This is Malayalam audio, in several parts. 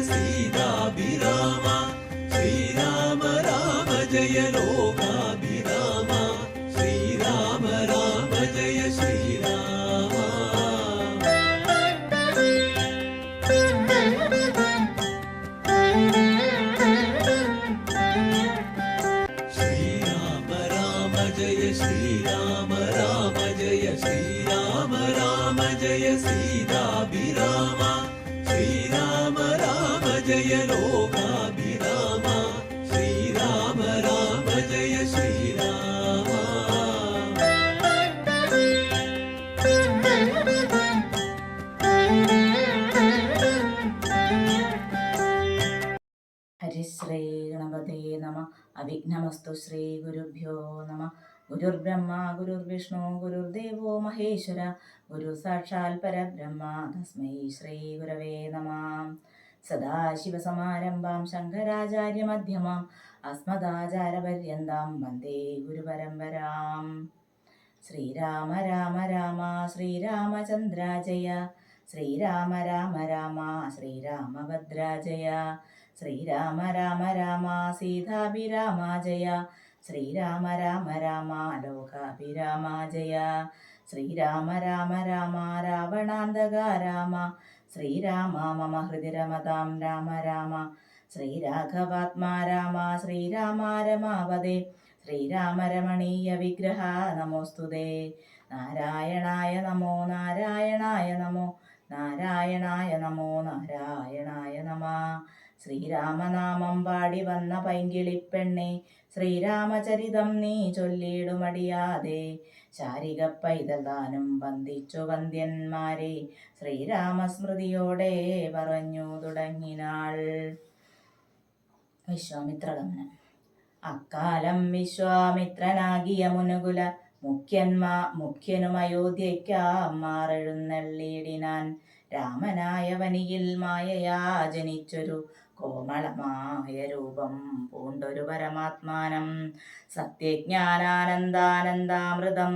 സീതാഭിരാമ ശ്രീരാമ രാമ ജയ ലോകാഭിരാമ ശ്രീരാമ രാമ ജയ ശ്രീരാമ ശ്രീരാമ രാമ ജയ ശ്രീരാമ രാമ ജയ ശ്രീരാമ രാമ ജയ സീതാഭിരാമ ശ്രീരാമ രാമ ജയ ലോകാഭിരാമ ശ്രീരാമ രാമ ജയ ശ്രീരാമ ഹരിശ്രീ ഗണപതേ നമ. അവിഘ്നമസ്തു. ശ്രീ ഗുരുഭ്യോ നമ. ഗുരുർബ്രഹ്മ ഗുരുർവിഷ്ണു ഗുരുർദേവോ മഹേശ്വര ഗുരു സാക്ഷാൽ പരബ്രഹ്മ തസ്മൈ ശ്രീ ഗുരവേ നമ. സദാശിവസമാരംഭാം ശങ്കരാചാര്യമധ്യമാം അസ്മദാചാര്യപര്യന്താം വന്ദേ ഗുരുപരമ്പരാം. ശ്രീരാമ രാമ രാമ ശ്രീരാമചന്ദ്ര ജയ ശ്രീരാമ രാമ രാമ ശ്രീരാമഭദ്ര ജയ ശ്രീരാമ രാമ രാമ സീതാഭിരാമ ജയ ശ്രീരാമ രാമ രാമ ലോകാഭിരാമ ജയ ശ്രീരാമ രാമ രാമ രാവണാന്തക രാമ ശ്രീരാമ മമ ഹൃദി രമതാം രാമ രാമ ശ്രീരാഘവാത്മാ രാമ ശ്രീരാമ രമാവതേ ശ്രീരാമ രമണീയ വിഗ്രഹ നമോസ്തുതേ. നാരായണായ നമോ നാരായണായ നമോ നാരായണായ നമോ നാരായണായ നമ. ശ്രീരാമനാമം പാടി വന്ന പൈങ്കിളിപ്പെണ്ണെ ശ്രീരാമചരിതം നീ ചൊല്ലിടുമടിയാതെ ശാരിക പൈതൽദാനം വന്ദിച്ചു വന്ദ്യന്മാരെ ശ്രീരാമസ്മൃതിയോടെ പറഞ്ഞു തുടങ്ങിനാൾ. വിശ്വാമിത്രഗമനം. അക്കാലം വിശ്വാമിത്രനാകിയ മുനുകുല മുഖ്യനും അയോധ്യയ്ക്കാം മാറെഴുന്നള്ളിയിടിനാൻ. രാമനായ വനിയിൽ മായയാ ജനിച്ചൊരു കോമളമായ രൂപം പൂണ്ടൊരു പരമാത്മാനം സത്യജ്ഞാനാനന്ദാനന്ദാമൃതം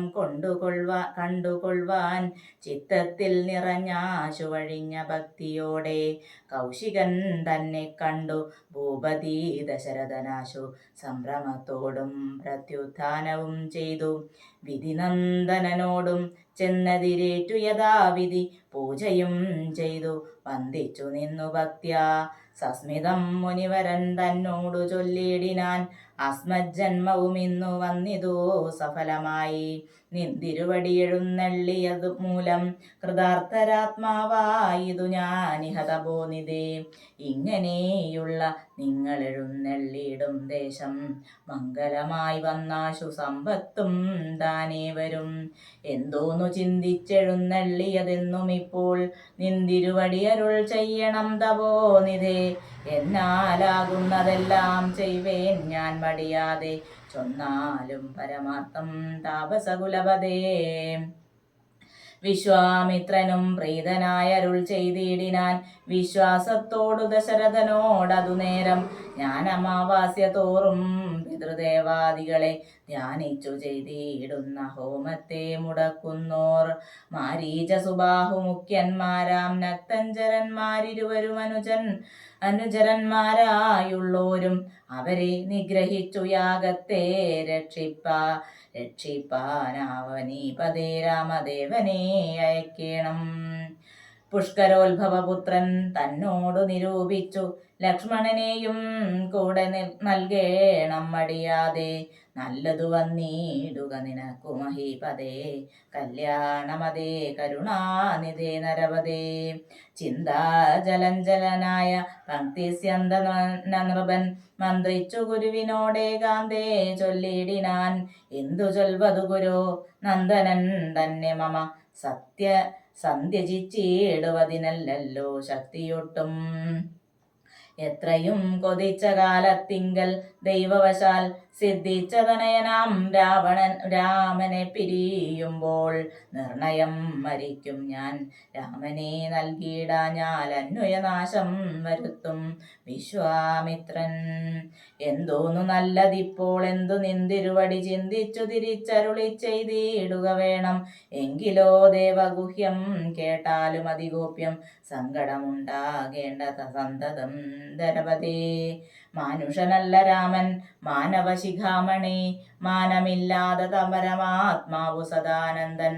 കണ്ടുകൊള്ളുവാൻ ചിത്തത്തിൽ നിറഞ്ഞാശു വഴിഞ്ഞ ഭക്തിയോടെ കൗശികൻ തന്നെ കണ്ടു ഭൂപതി ദശരഥനാശു സംഭ്രമത്തോടും പ്രത്യുത്ഥാനവും ചെയ്തു. വിധിനന്ദനോടും ചെന്നതിരേറ്റു യഥാവിധി പൂജയും ചെയ്തു വന്ദിച്ചു നിന്നു ഭക്ത്യാ. സസ്മിതം മുനിവരൻ തന്നോടു ചൊല്ലിയിടിനാൻ, അസ്മജ്ജന്മവും ഇന്നു വന്നിതു സഫലമായി. നിന്തിരുവടിയെഴുന്നള്ളിയതു മൂലം കൃതാർത്ഥരാത്മാവായിതു ഞാനിഹതപോനിതേ. ഇങ്ങനെയുള്ള നിങ്ങളെഴുന്നള്ളിയിടും ദേശം മംഗലമായി വന്നാശു സമ്പത്തും താനേ വരും. എന്തോന്നു ചിന്തിച്ചെഴുന്നള്ളിയതെന്നും ഇപ്പോൾ നിന്തിരുവടിയരുൾ ചെയ്യണം തപോനിധേ. എന്നാലാകുന്നതെല്ലാം ചെയ്വേൻ ഞാൻ മടിയാതെ, ചൊന്നാലും പരമാർത്ഥം താപസകുലപതേ. വിശ്വാമിത്രനും പ്രീതനായരുൾ ചെയ്തിടിനാൻ വിശ്വാസത്തോടു ദശരഥനോടതു നേരം. ഞാൻ അമാവാസ്യ തോറും പിതൃദേവാദികളെ ധ്യാനിച്ചു ചെയ്തിടുന്ന ഹോമത്തെ മുടക്കുന്നോർ മാരീച സുബാഹു മുഖ്യന്മാരാം നക്തഞ്ചരന്മാരിരുവരും അനുചരന്മാരായുള്ളോരും അവരെ നിഗ്രഹിച്ചു യാഗത്തെ രക്ഷിപ്പാനാവനീപതേ രാമദേവനെ അയക്കേണം. പുഷ്കരോത്ഭവപുത്രൻ തന്നോടു നിരൂപിച്ചു ലക്ഷ്മണനെയും കൂടെ നൽകേണം മടിയാതെ. നല്ലതു വന്നിടുക നിനക്കു മഹീപതേ, കല്യാണമതേ കരുണാനിധേ നരപതേ. ചിന്താജലഞ്ജലനായ ഭക്തിസ്യന്ത നൃപൻ മന്ത്രിച്ചു ഗുരുവിനോടേകാന്തേ ചൊല്ലിയിടിനാൻ. എന്തു ചൊൽവതു ഗുരോ നന്ദനൻ തന്നെ മമ സന്ധ്യജിച്ചിടുവതിനല്ലോ ശക്തിയൊട്ടും. എത്രയും കൊതിച്ച കാലത്തിങ്കൽ ദൈവവശാൽ സിദ്ധിച്ചതനയനാം രാമനെ പിരിയുമ്പോൾ നിർണയം മരിക്കും ഞാൻ. രാമനെ നൽകിയിടാഞ്ഞാൽ അന്വയനാശം വരുത്തും വിശ്വാമിത്രൻ. എന്തോന്നു നല്ലതിപ്പോൾ എന്തു നിന്തിരുവടി ചിന്തിച്ചു തിരിച്ചരുളി ചെയ്തിടുക വേണം. എങ്കിലോ ദേവഗുഹ്യം കേട്ടാലും അതിഗോപ്യം സങ്കടമുണ്ടാകേണ്ട സന്തതം ധരപതേ. മാനുഷനല്ല രാമൻ മാനവശിഖാമണി, മാനമില്ലാതെ പരമാത്മാവു സദാനന്ദൻ.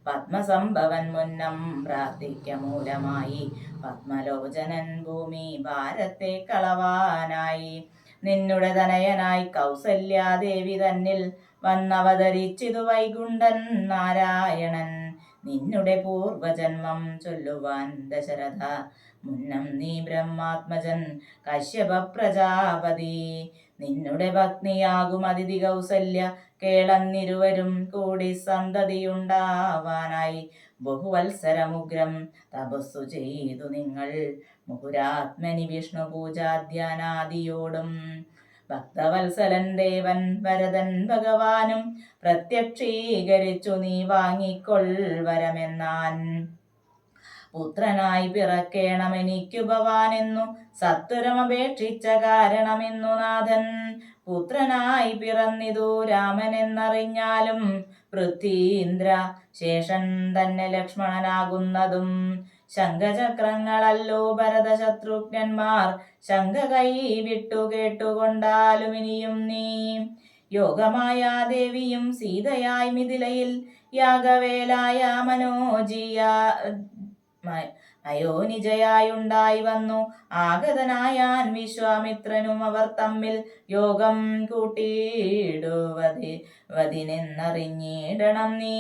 പത്മസംഭവൻ മുന്നം പ്രാർത്ഥിക്ക മൂലമായി, പത്മലോചനൻ ഭൂമി ഭാരത്തെ കളവാനായി. നിന്നുടെ തനയനായി കൗസല്യാദേവി തന്നിൽ വന്നവതരിച്ചിതു വൈകുണ്ഠൻ നാരായണൻ. നിന്നുടെ പൂർവജന്മം ചൊല്ലുവാൻ ദശരഥ, മുന്നം നീ ബ്രഹ്മാത്മജൻ കശ്യപ പ്രജാപതി. നിന്നുടെ ഭഗ്നിയാകും അതിഥി കൗസല്യ കേളന്നിരുവരും കൂടി സന്തതിയുണ്ടാവാനായി ബഹുവത്സരമുഗ്രം തപസ്സു ചെയ്തു നിങ്ങൾ മുഹുരാത്മനി വിഷ്ണു പൂജാധ്യാനാദിയോടും. ഭക്തവത്സലൻ ദേവൻ വരദൻ ഭഗവാനും പ്രത്യക്ഷീകരിച്ചു നീ വാങ്ങിക്കൊൾവരമെന്നാൻ. പുത്രനായി പിറക്കേണമെനിക്കു ഭവാനെന്നു സത്വരമപേക്ഷിച്ച കാരണമെന്നു നാഥൻ. പുത്രനായി പിറന്നിതു രാമനെന്നറിഞ്ഞാലും പൃഥ്വീന്ദ്ര ശേഷൻ തന്നെ ലക്ഷ്മണനാകുന്നതും. ശംഖചക്രങ്ങളല്ലോ ഭരതശത്രുഘ്നന്മാർ ശംഖ കൈവിട്ടു കേട്ടുകൊണ്ടാലും ഇനിയും നീ. യോഗമായ ദേവിയും സീതയായി മിഥിലയിൽ യാഗവേലായ അയോനിജയായുണ്ടായി വന്നു. ആഗതനായാൻ വിശ്വാമിത്രനും അവർ തമ്മിൽ യോഗം കൂട്ടിയിടുവതിനെന്നറിഞ്ഞിടണം നീ.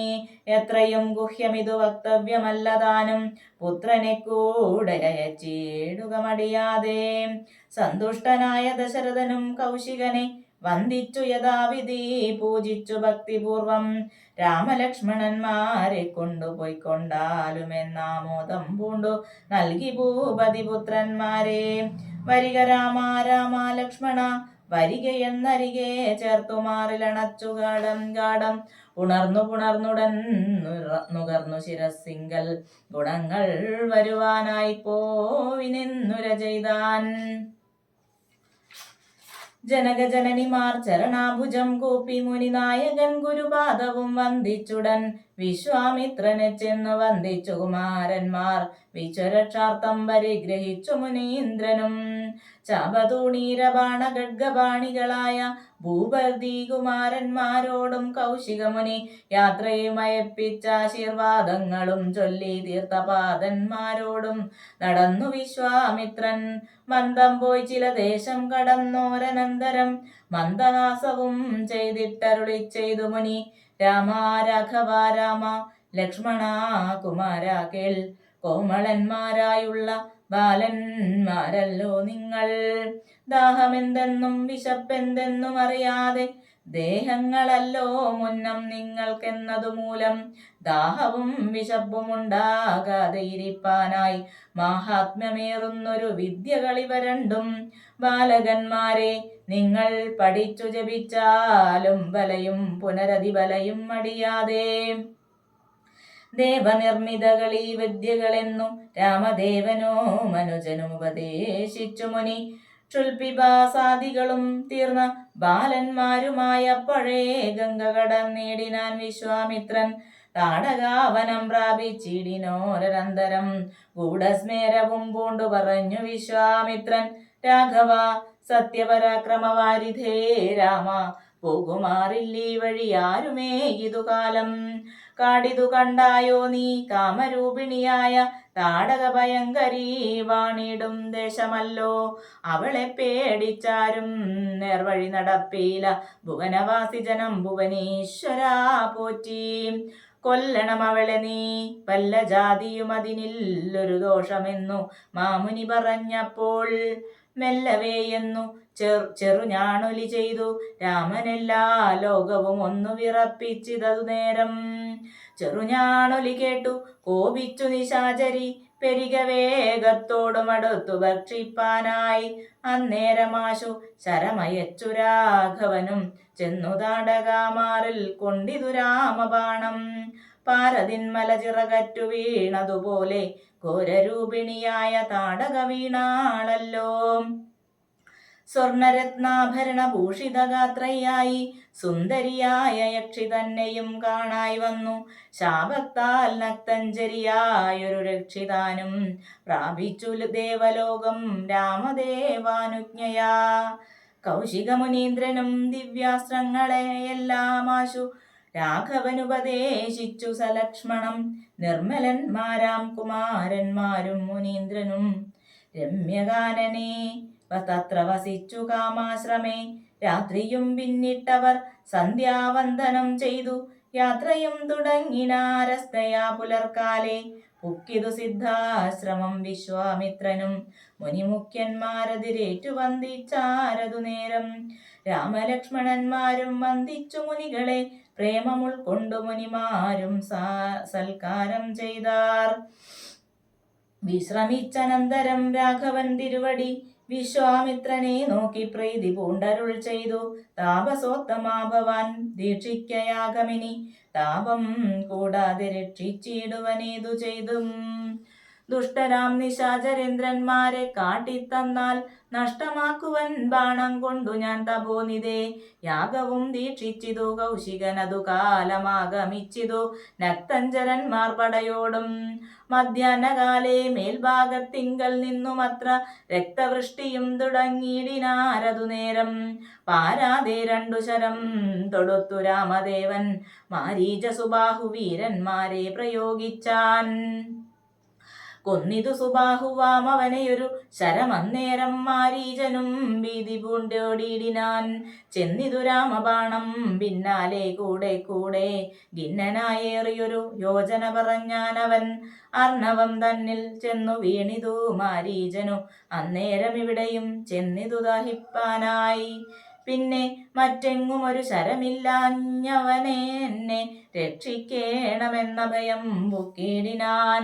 എത്രയും ഗുഹ്യമിതു വക്തവ്യമല്ലതാനും പുത്രനെ കൂടെ അയച്ചിടുക മടിയാതെ. സന്തുഷ്ടനായ ദശരഥനും കൗശികനെ വന്ദിച്ചു യഥാവിധി പൂജിച്ചു ഭക്തിപൂർവം. രാമലക്ഷ്മണന്മാരെ കൊണ്ടുപോയിക്കൊണ്ടാലുമെന്നാമോദം പൂണ്ടു നൽകി ഭൂപതി പുത്രന്മാരെ. വരിക രാമ രാമ ലക്ഷ്മണ വരികയെന്നരികെ ചേർത്തുമാറിലണച്ചു ഗാഠം പുണർന്നുടൻ നുകർന്നു ശിരസിങ്കൽ ഗുണങ്ങൾ വരുവാനായി പോവിനെന്നുര ചെയ്താൻ. ജനകജനനിമാർ ചരണാഭുജം കൂപ്പി മുനിനായകൻ ഗുരുപാദവും വന്ദിച്ചുടൻ വിശ്വാമിത്രനെ ചെന്നു വന്ദിച്ചു കുമാരന്മാർ. വിശ്വരക്ഷാർത്ഥം പരിഗ്രഹിച്ചു മുനീന്ദ്രനും. ചാപതൂണീരബാണ ഖഡ്ഗപാണികളായ ഭൂപതി കുമാരന്മാരോടും കൗശികമുനി യാത്രയുമയപ്പിച്ച ആശീർവാദങ്ങളും ചൊല്ലി തീർത്ഥപാദന്മാരോടും നടന്നു വിശ്വാമിത്രൻ. മന്ദം പോയി ചില ദേശം കടന്നോരനന്തരം മന്ദഹാസവും ചെയ്തിട്ടരുളി ചെയ്തു മുനി. രാമ രാഘവ രാമ ലക്ഷ്മണ കുമാര കേൾ, കോമളന്മാരായുള്ള ബാലന്മാരല്ലോ നിങ്ങൾ. ദാഹമെന്തെന്നും വിശപ്പെന്തെന്നും അറിയാതെ ദേഹങ്ങളല്ലോ മുന്നം നിങ്ങൾക്കെന്നതു മൂലം ദാഹവും വിശപ്പും ഉണ്ടാകാതെ ഇരിപ്പാനായി മാഹാത്മ്യമേറുന്നൊരു വിദ്യകളിവ രണ്ടും. ബാലകന്മാരെ നിങ്ങൾ പഠിച്ചു ജപിച്ചാലും ബലയും പുനരതിബലയും മടിയാതെ. ദേവനിർമ്മിതകളീ വിദ്യകളെന്നു രാമദേവനോ മനുജനും ഉപദേശിച്ചു മുനി. ക്ഷുൽപിപാസാദികളും തീർന്ന ബാലന്മാരുമായപ്പോഴേ ഗംഗ കടന്നേടിനാൻ വിശ്വാമിത്രൻ. താടകാവനം പ്രാപിച്ചിടിനോരനന്തരം ഗൂഢസ്മേരവും പൂണ്ടു പറഞ്ഞു വിശ്വാമിത്രൻ. രാഘവ സത്യപരാക്രമവാരിധേ രാമ, പോകുമാറില്ലീ വഴിയാരുമേ ഇതുകാലം. കാടിതു കണ്ടായോ നീ കാമരൂപിണിയായ താടക ഭയങ്കരീ വാണിടും ദേശമല്ലോ. അവളെ പേടിച്ചാരും നേർവഴി നടപ്പീല. ഭുവനവാസി ജനം ഭുവനീശ്വരാ പോറ്റി. കൊല്ലണം അവളെ നീ, വല്ല ജാതിയും അതിനില്ലൊരു ദോഷമെന്നു മാമുനി പറഞ്ഞപ്പോൾ മെല്ലവേയെന്നു ചെറുഞാണൊലി ചെയ്തു രാമനെല്ലാ ലോകവും ഒന്നു വിറപ്പിച്ചിതതു നേരം. ചെറുഞാണൊലി കേട്ടു കോപിച്ചു നിശാചരി പെരിക വേഗത്തോടുമടുത്തു ഭക്ഷിപ്പാനായി. അന്നേരമാശു ശരമയച്ചു രാഘവനും ചെന്നു താടകാമാറിൽ കൊണ്ടിതു രാമബാണം. പാരതിന്മല ചിറകറ്റു വീണതുപോലെ ഘോരരൂപിണിയായ താടക വീണാളല്ലോ. സ്വർണരത്നാഭരണ ഭൂഷിതഗാത്രയായി സുന്ദരിയായ യക്ഷി തന്നെയും കാണായി വന്നു. ശാപത്താൽ നക്തഞ്ജരിയായൊരു രക്ഷിതാനും പ്രാപിച്ചു ദേവലോകം രാമദേവാനുജ്ഞയാ. കൗശികമുനീന്ദ്രനും ദിവ്യാസ്ത്രങ്ങളെയെല്ലാമാശു രാഘവനുപദേശിച്ചു സലക്ഷ്മണം. നിർമ്മലന്മാരാം കുമാരന്മാരും മുനീന്ദ്രനും രമ്യകാനനെ തത്ര വസിച്ചു കാമാശ്രമേ. രാത്രിയും പിന്നിട്ടവർ സന്ധ്യാവന്ദനം ചെയ്തു യാത്രയും തുടങ്ങിനാരസ്തയാ പുലർക്കാലെ. പുക്കിതു സിദ്ധാശ്രമം വിശ്വാമിത്രനും മുനിമുഖ്യന്മാരതിരേറ്റു വന്ദിച്ചാരതു നേരം. രാമലക്ഷ്മണന്മാരും വന്ദിച്ചു മുനികളെ പ്രേമമുൾക്കൊണ്ടു മുനിമാരും സൽക്കാരം ചെയ്താർ. വിശ്രമിച്ചനന്തരം രാഘവൻ തിരുവടി വിശ്വാമിത്രനെ നോക്കി പ്രീതി പൂണ്ടരുൾ ചെയ്തു. താപസോത്തമാ ഭവാൻ ദീക്ഷിക്കയാഗമിനി താപം കൂടാതെ രക്ഷിച്ചിടുവനേതു ചെയ്തും. ദുഷ്ടരാം നിശാചരേന്ദ്രന്മാരെ കാട്ടിത്തന്നാൽ നഷ്ടമാക്കുവൻ ബാണം കൊണ്ടു ഞാൻ തപോനിതേ. യാഗവും ദീക്ഷിച്ചിതു കൗശികനതു കാലമാഗമിച്ചിതു നക്തഞ്ചരന്മാർ പടയോടും. മധ്യാഹ്നകാലേ മേൽഭാഗത്തിങ്കൽ നിന്നുമത്ര രക്തവൃഷ്ടിയും തുടങ്ങിയിടിനാരതു നേരം. പാരാതെ രണ്ടു ശരം തൊടുത്തു രാമദേവൻ മാരീചസുബാഹു വീരന്മാരെ പ്രയോഗിച്ചാൻ. കൊന്നിതു സുബാഹുവാം അവനെയൊരു ശരമന്നേരം മാരീചനും ഭീതി പൂണ്ടോടിയിടിനാൻ. ചെന്നിതു രാമബാണം പിന്നാലെ കൂടെ കൂടെ ഖിന്നനായേറിയൊരു യോജന പറഞ്ഞാനവൻ. അർണവം തന്നിൽ ചെന്നു വീണിതു മാരീചനു അന്നേരം ഇവിടെയും ചെന്നിതു ദഹിപ്പാനായി. പിന്നെ മറ്റെങ്ങും ഒരു ശരമില്ലാഞ്ഞവനെ എന്നെ രക്ഷിക്കേണമെന്ന ഭയം പൊക്കിയിടിനാൻ.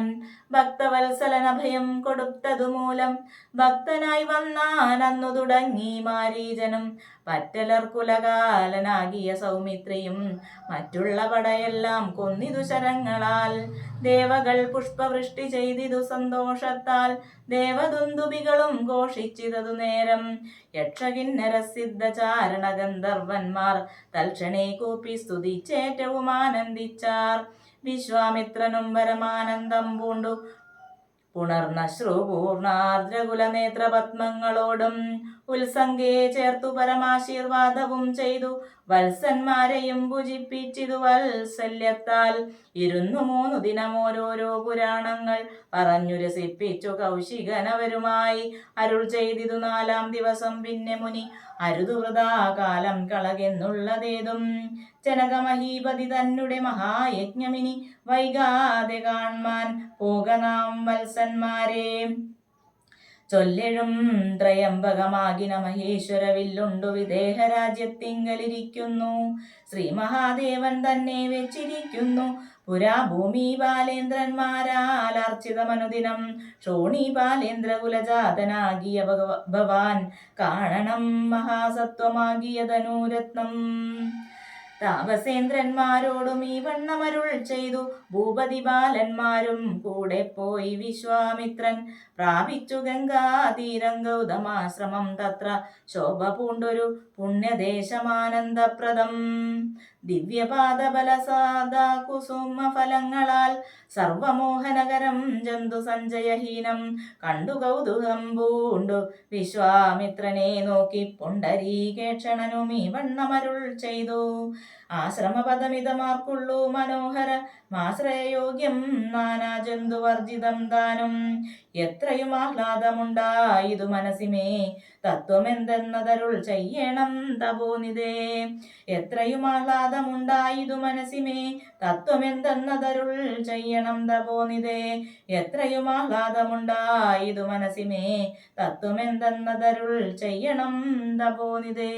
ഭക്തവത്സലനഭയം കൊടുത്തതു മൂലം ഭക്തനായി വന്നാൻ അന്നു തുടങ്ങി മാരീചനും. പറ്റലർക്കുലകാലനാകിയ സൗമിത്രിയും മറ്റുള്ള പടയെല്ലാം കൊന്നിതു ശരങ്ങളാൽ. ദേവകൾ പുഷ്പവൃഷ്ടി ചെയ്തിതു സന്തോഷത്താൽ ദേവദുന്ദുബികളും ഘോഷിച്ചിതതു നേരം. യക്ഷകിന്നരസിദ്ധചാരണ ഗന്ധർവന്മാർ തൽക്ഷണേ കൂപ്പി സ്തുതിച്ചേറ്റവും ആനന്ദിച്ചാർ. വിശ്വാമിത്രനും പരമാനന്ദം പൂണ്ടു പുണർന്നശ്രുപൂർണാർദ്രകുലനേത്രപത്മങ്ങളോടും ഉത്സംഗേ ചേർത്തു പരമാശീർവാദവും ചെയ്തു. വത്സന്മാരെയും ഭുജിപ്പിച്ചിതു വാത്സല്യത്താൽ. 2-3 ദിനം ഓരോരോ പുരാണങ്ങൾ പറഞ്ഞു രസിപ്പിച്ചു കൗശികനവരുമായി അരുൾ ചെയ്തിതു. 4-ാം ദിവസം പിന്നെ മുനി അരുതു വൃഥാകാലം കളകെന്നുള്ളതേതും. ജനകമഹീപതി തന്നെ മഹായജ്ഞമിനി വൈകാതെ കാൺമാൻ പോകനാം വത്സന്മാരെ. ചൊല്ലെഴും ത്രയംബകമാകിന മഹേശ്വര വില്ലുണ്ടു വിദേഹരാജ്യത്തിങ്കലിരിക്കുന്നു. ശ്രീ മഹാദേവൻ തന്നെ വെച്ചിരിക്കുന്നു. പുരാ ഭൂമി ബാലേന്ദ്രന്മാരാൽ അർച്ചിതമനുദിനം. ക്ഷോണി ബാലേന്ദ്രകുലജാതനാകിയ ഭവാൻ കാണണം മഹാസത്വമാകിയ ധനുരത്നം. താപസേന്ദ്രന്മാരോടും ഈ വണ്ണമരുൾ ചെയ്തു. ഭൂപതി ബാലന്മാരും കൂടെ പോയി വിശ്വാമിത്രൻ പ്രാപിച്ചു ഗംഗാതീരം ഗൗതമാശ്രമം. തത്ര ശോഭ പൂണ്ടൊരു പുണ്യദേശമാനന്ദപ്രദം. ദിവ്യപാദബലസാദാ കുസുമ ഫലങ്ങളാൽ സർവമോഹനകരം ജന്തു സഞ്ചയഹീനം. കണ്ടു കൗതുകം പൂണ്ടു വിശ്വാമിത്രനെ നോക്കി പുണ്ടരീകേക്ഷണനും ഈ വണ്ണമരുൾ ചെയ്തു. ആശ്രമപദമിതമാർക്കുള്ളൂ മനോഹര മാശ്രയയോഗ്യം നാനാ ജന്തുവർജിതം താനും. എത്രയും ആഹ്ലാദമുണ്ടായിതു മനസ്സിമേ തത്വമെന്തെന്നതരുൾ ചെയ്യണം തപോനിതേ. എത്രയും ആഹ്ലാദമുണ്ടായിതു മനസ്സിമേ തത്വമെന്തെന്നതരുൾ ചെയ്യണം തപോനിതേ. എത്രയും ആഹ്ലാദമുണ്ടായിതു മനസ്സിമേ തത്വമെന്തെന്നതരുൾ ചെയ്യണം തപോനിതേ.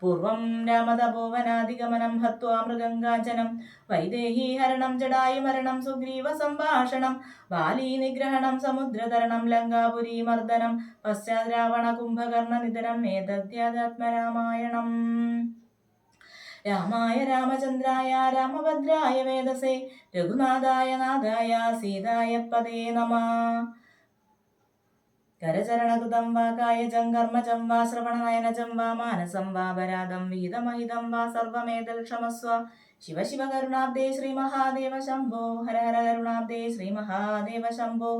പൂർവം രാമതപോവനാധിഗമനം ഹത്വാ മൃഗങ്കാചനം വൈദേഹീ ഹരണം ജടായുമരണം സുഗ്രീവ സംഭാഷണം ബാലീ നിഗ്രഹണം സമുദ്രതരണം ലങ്കാപുരീ മർദ്ദനം പശ്ചാത് രാവണ കുംഭകർണ നിധനം ഏതദ്യാത്മരാമായണം. രാമായ രാമചന്ദ്രായ രാമഭദ്രായ വേദസേ രഘുനാഥായ നാഥായ സീതായ പദേ നമഃ. കരചരണകൃതം വാ കായജം കർമ്മജം വാ ശ്രവണനയനജം വാ മാനസം വാ പരാധം വിഹിതമഹിതം വാ സർവമേതൽ ക്ഷമസ്വ. ശിവ ശിവ കരുണാബ്ദേ ശ്രീ മഹാദേവ ശംഭോ ഹര ഹര കരുണാബ്ദേ ശ്രീ മഹാദേവ ശംഭോ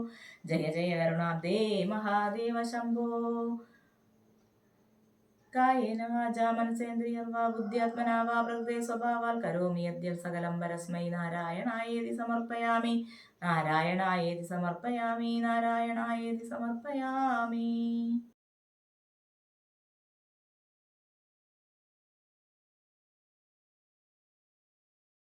ജയ ജയ കരുണാബ്ദേ മഹാദേവ ശംഭോ. കായേന വാചാ മനസേന്ദ്രിയർവാ ബുദ്ധ്യാത്മനാ വാ പ്രകൃതേ സ്വഭാവാൽ കരോമി യദ്യൽ സകലം പരസ്മൈ നാരായണായേതി സമർപ്പയാമി നാരായണായേതി സമർപ്പയാമി നാരായണായേതി സമർപ്പയാമി.